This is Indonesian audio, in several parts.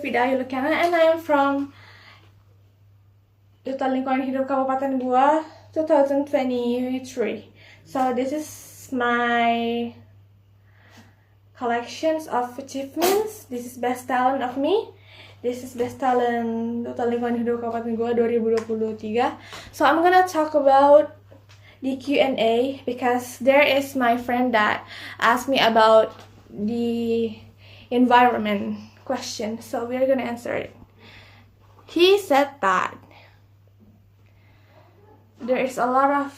Vida Yulukana, and I am from Duta Lingkungan Hidup Kabupaten Goa 2023. So this is my collections of achievements. This is best talent of me. This is best talent Duta Lingkungan Hidup Kabupaten Goa 2023. So I'm gonna talk about the Q&A because there is my friend that asked me about the environment question. So we're gonna answer it. He said that there is a lot of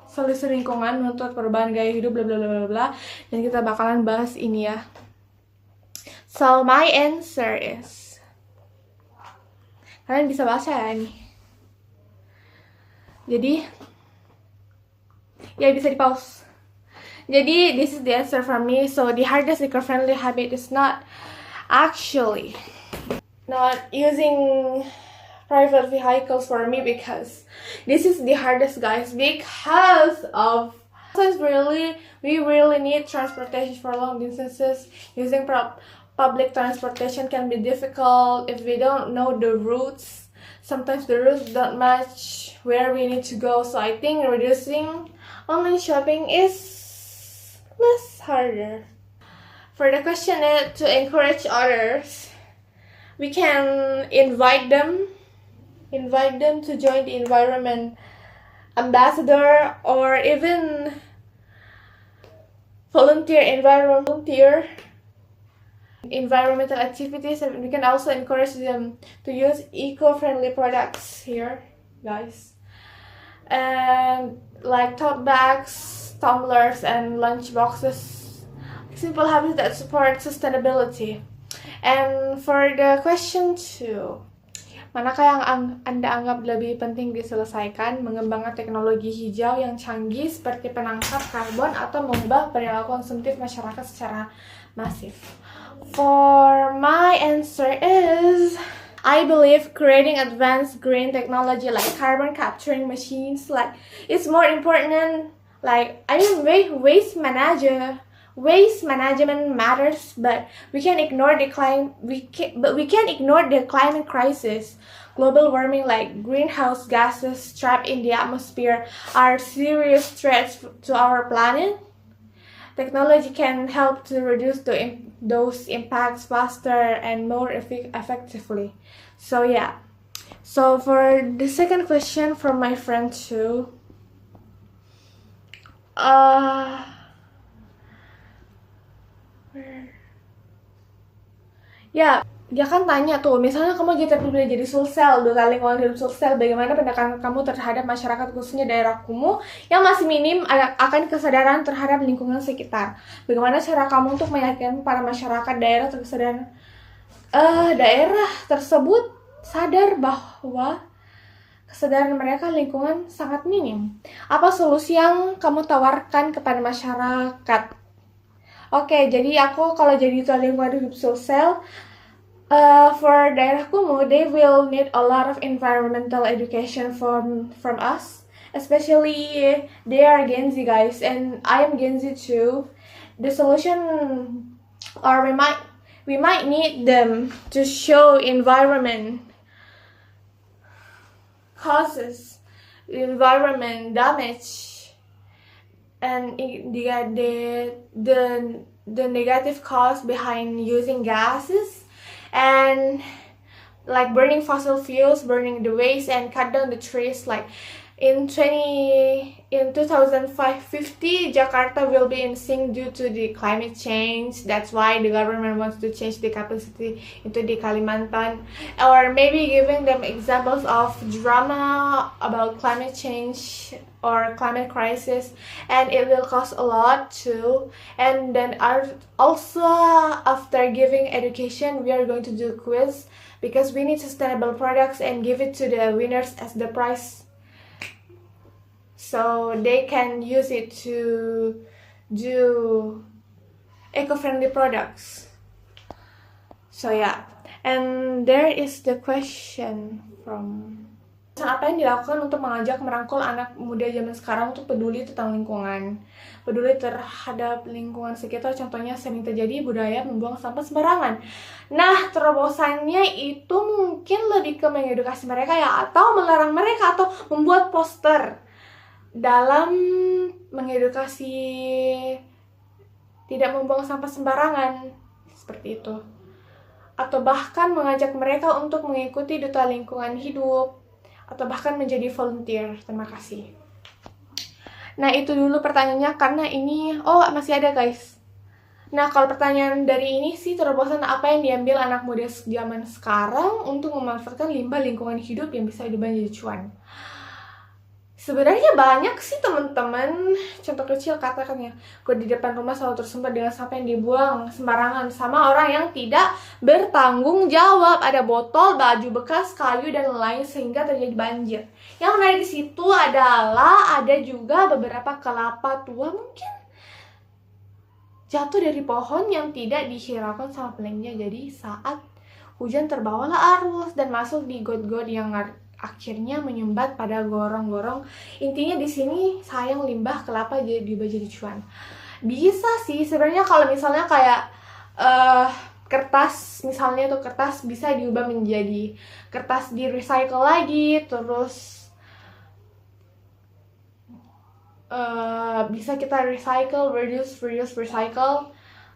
solusi lingkungan menuntut perubahan gaya hidup bla bla bla bla, dan kita bakalan bahas ini ya. So my answer is, kalian bisa baca ya ini. Jadi ya bisa di pause. Jadi this is the answer from me. So the hardest eco-friendly habit is not actually not using private vehicles for me, because this is the hardest, guys, because of we really need transportation for long distances. Using public transportation can be difficult if we don't know the routes. Sometimes the routes don't match where we need to go, so I think reducing online shopping is less harder. For the question to encourage others, we can invite them to join the environment ambassador, or even volunteer environmental activities. And we can also encourage them to use eco-friendly products here, guys, and like tote bags, tumblers, and lunch boxes. Simple habits that support sustainability. And for the question 2, manakah yang Anda anggap lebih penting diselesaikan? Mengembangkan teknologi hijau yang canggih seperti penangkap karbon, atau mengubah perilaku konsumtif masyarakat secara masif? For my answer is, I believe creating advanced green technology like carbon capturing machines, like, it's more important. Like, I mean, waste management matters, but we can't ignore the climate crisis. Global warming, like greenhouse gases trapped in the atmosphere, are serious threats to our planet. Technology can help to reduce those impacts faster and more effectively. So yeah. So for the second question from my friend too, ya, dia kan tanya tuh, misalnya kamu jadi Sulsel, Duta Lingkungan Hidup Sulsel, bagaimana pendekatan kamu terhadap masyarakat, khususnya daerah kumuh yang masih minim akan kesadaran terhadap lingkungan sekitar? Bagaimana cara kamu untuk meyakinkan para masyarakat daerah daerah tersebut sadar bahwa kesadaran mereka lingkungan sangat minim? Apa solusi yang kamu tawarkan kepada masyarakat? Oke, jadi aku kalau jadi Duta Lingkungan Hidup Sulsel, for daerah kumuh, they will need a lot of environmental education from us, especially they are Gen Z, guys, and I am Gen Z too. The solution, or we might need them to show environment causes environment damage, and the negative cause behind using gases, and like burning fossil fuels, burning the waste, and cut down the trees. Like in 2050, Jakarta will be in sync due to the climate change. That's why the government wants to change the capacity into the Kalimantan, or maybe giving them examples of drama about climate change or climate crisis, and it will cost a lot too. And then also, after giving education, we are going to do quiz, because we need sustainable products and give it to the winners as the prize, so they can use it to do eco-friendly products. So yeah, and there is the question from Apa yang dilakukan untuk mengajak merangkul anak muda zaman sekarang untuk peduli tentang lingkungan, peduli terhadap lingkungan sekitar, contohnya sering terjadi budaya membuang sampah sembarangan. Nah, terobosannya itu mungkin lebih ke mengedukasi mereka ya, atau melarang mereka, atau membuat poster dalam mengedukasi tidak membuang sampah sembarangan, seperti itu. Atau bahkan mengajak mereka untuk mengikuti duta lingkungan hidup, atau bahkan menjadi volunteer. Terima kasih. Nah, itu dulu pertanyaannya, karena ini, masih ada guys. Nah, kalau pertanyaan dari ini sih, terobosan apa yang diambil anak muda zaman sekarang untuk memanfaatkan limbah lingkungan hidup yang bisa diubah jadi cuan? Sebenarnya banyak sih teman-teman. Contoh kecil katakan ya, gue di depan rumah selalu tersumbat dengan sampah yang dibuang sembarangan sama orang yang tidak bertanggung jawab. Ada botol, baju bekas, kayu, dan lain sehingga terjadi banjir. Yang menarik di situ adalah ada juga beberapa kelapa tua mungkin jatuh dari pohon yang tidak dihiraukan sama pemiliknya. Jadi saat hujan terbawalah arus dan masuk di got-got yang akhirnya menyumbat pada gorong-gorong. Intinya di sini sayang limbah kelapa jadi diubah jadi cuan. Bisa sih sebenarnya kalau misalnya kayak kertas, misalnya tuh kertas bisa diubah menjadi kertas di recycle lagi, terus bisa kita recycle, reduce, recycle,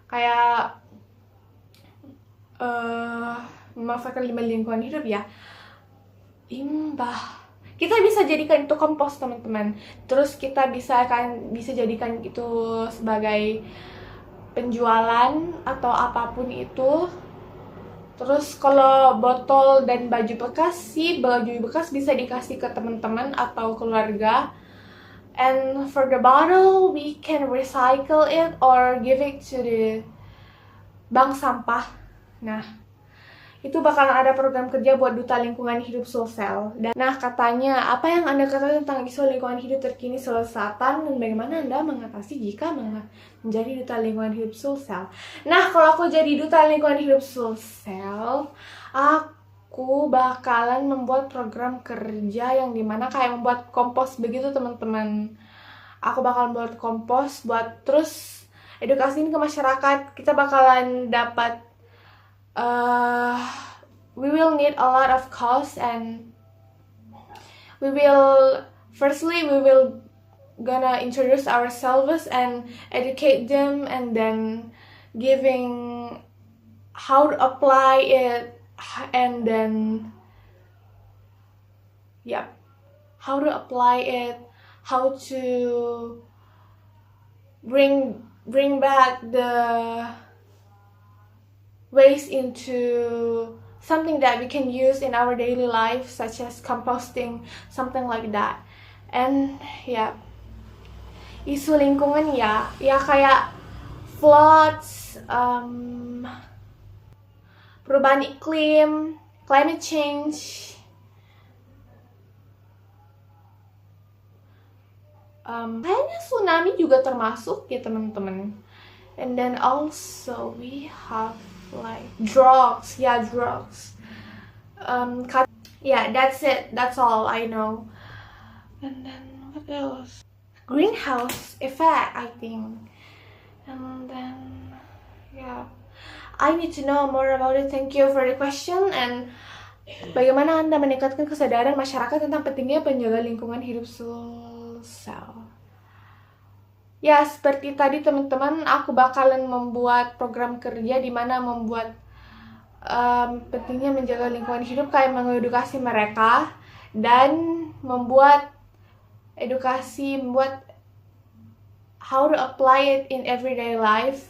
kayak memanfaatkan limbah lingkungan hidup ya. Limbah kita bisa jadikan itu kompos teman-teman, terus kita bisa jadikan itu sebagai penjualan atau apapun itu. Terus kalau botol dan baju bekas sih, baju bekas bisa dikasih ke teman-teman atau keluarga. And for the bottle, we can recycle it or give it to the bank sampah. Nah, itu bakalan ada program kerja buat Duta Lingkungan Hidup Sulsel. Dan nah, katanya, apa yang Anda ketahui tentang isu lingkungan hidup terkini Sulawesi Selatan dan bagaimana Anda mengatasi jika menjadi Duta Lingkungan Hidup Sulsel? Nah, kalau aku jadi Duta Lingkungan Hidup Sulsel, aku bakalan membuat program kerja yang dimana kayak membuat kompos begitu teman-teman. Aku bakalan buat kompos buat terus edukasiin ke masyarakat. Kita bakalan dapat we will need a lot of cost, and we will gonna introduce ourselves and educate them, and then giving how to apply it, and then how to apply it, how to bring back the waste into something that we can use in our daily life, such as composting, something like that. And isu lingkungan ya kayak floods, perubahan iklim, climate change, kayaknya tsunami juga termasuk ya teman-teman. And then also we have like drugs. That's it. That's all I know. And then what else? Greenhouse effect, I think. And then I need to know more about it. Thank you for the question. And bagaimana Anda meningkatkan kesadaran masyarakat tentang pentingnya penjaga lingkungan hidup Sulsel? Ya, seperti tadi teman-teman, aku bakalan membuat program kerja di mana membuat pentingnya menjaga lingkungan hidup, kayak mengedukasi mereka dan membuat how to apply it in everyday life,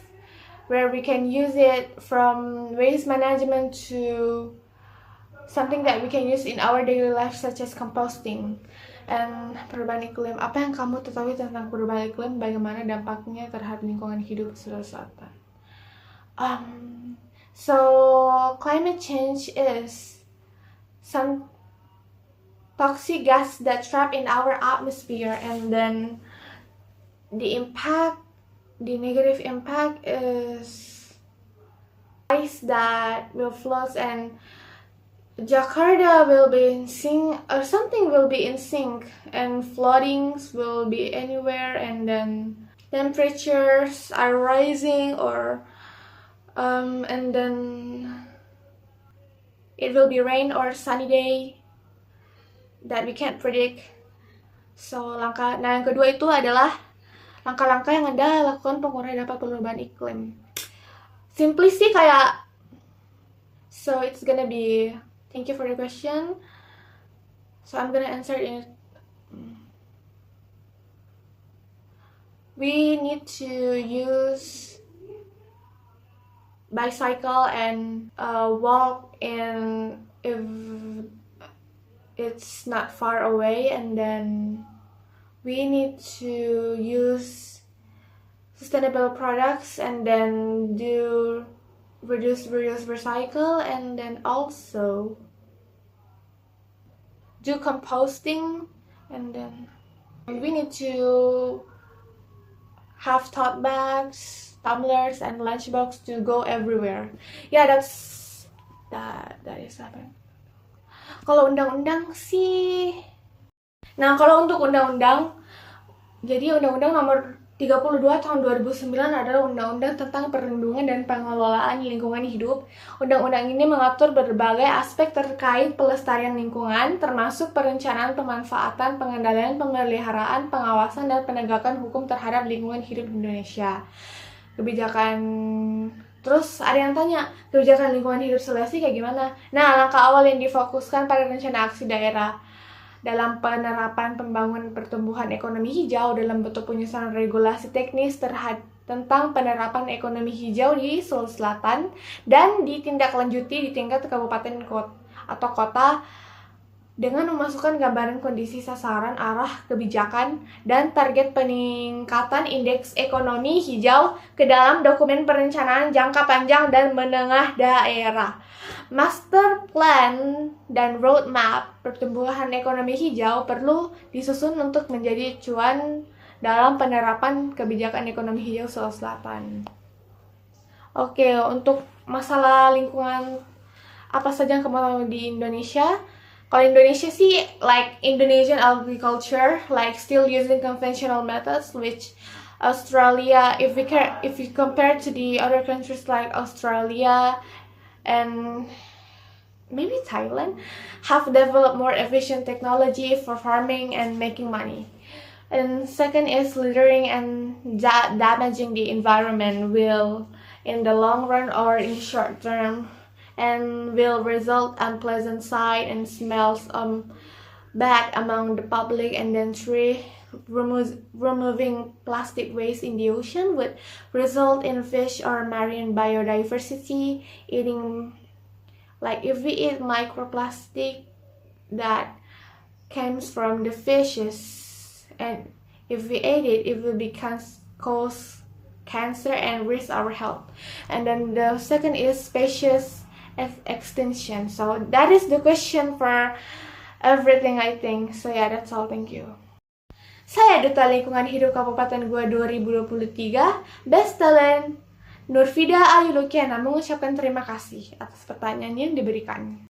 where we can use it from waste management to something that we can use in our daily life, such as composting. And perubahan iklim, apa yang kamu ketahui tentang perubahan iklim, bagaimana dampaknya terhadap lingkungan hidup Sulawesi Selatan? So climate change is some toxic gas that trap in our atmosphere, and then the negative impact is ice that will float and Jakarta will be in sync, or something will be in sync, and floodings will be anywhere, and then temperatures are rising, or and then it will be rain or sunny day that we can't predict. So yang kedua itu adalah langkah-langkah yang Anda lakukan pengurangan dampak perubahan iklim. Simply sih kayak, so it's gonna be, thank you for the question. So I'm gonna answer it. We need to use bicycle and walk in if it's not far away, and then we need to use sustainable products, and then do reduce, reuse, recycle, and then also do composting, and then we need to have tote bags, tumblers, and lunchbox to go everywhere. Yeah, that is happening. Kalau undang-undang sih, nah kalau untuk undang-undang, jadi undang-undang nomor 32 tahun 2009 adalah undang-undang tentang perlindungan dan pengelolaan lingkungan hidup. Undang-undang ini mengatur berbagai aspek terkait pelestarian lingkungan, termasuk perencanaan, pemanfaatan, pengendalian, pemeliharaan, pengawasan, dan penegakan hukum terhadap lingkungan hidup di Indonesia. Kebijakan, terus ada yang tanya, kebijakan lingkungan hidup Sulawesi kayak gimana? Nah, langkah awal yang difokuskan pada rencana aksi daerah dalam penerapan pembangunan pertumbuhan ekonomi hijau dalam bentuk penyusunan regulasi teknis tentang penerapan ekonomi hijau di Sulawesi Selatan, dan ditindaklanjuti di tingkat kabupaten atau kota dengan memasukkan gambaran kondisi sasaran, arah kebijakan, dan target peningkatan indeks ekonomi hijau ke dalam dokumen perencanaan jangka panjang dan menengah daerah. Master Plan dan Roadmap pertumbuhan ekonomi hijau perlu disusun untuk menjadi acuan dalam penerapan kebijakan ekonomi hijau Sulawesi Selatan. Oke, untuk masalah lingkungan apa saja yang kamu tahu di Indonesia? Kalau Indonesia sih, like Indonesian agriculture, like still using conventional methods, which Australia, if you compare to the other countries like Australia and maybe Thailand, have developed more efficient technology for farming and making money. And second is littering and damaging the environment will, in the long run or in short term, and will result unpleasant sight and smells bad among the public. And then three, removing plastic waste in the ocean would result in fish or marine biodiversity eating, like if we eat microplastic that comes from the fishes, and if we ate it, it will cause cancer and risk our health. And then the second is species extinction. So that is the question for everything, I think. So yeah, that's all. Thank you. Saya Duta Lingkungan Hidup Kabupaten Goa 2023, Best Talent Nurfida Ayu Lukiana mengucapkan terima kasih atas pertanyaan yang diberikan.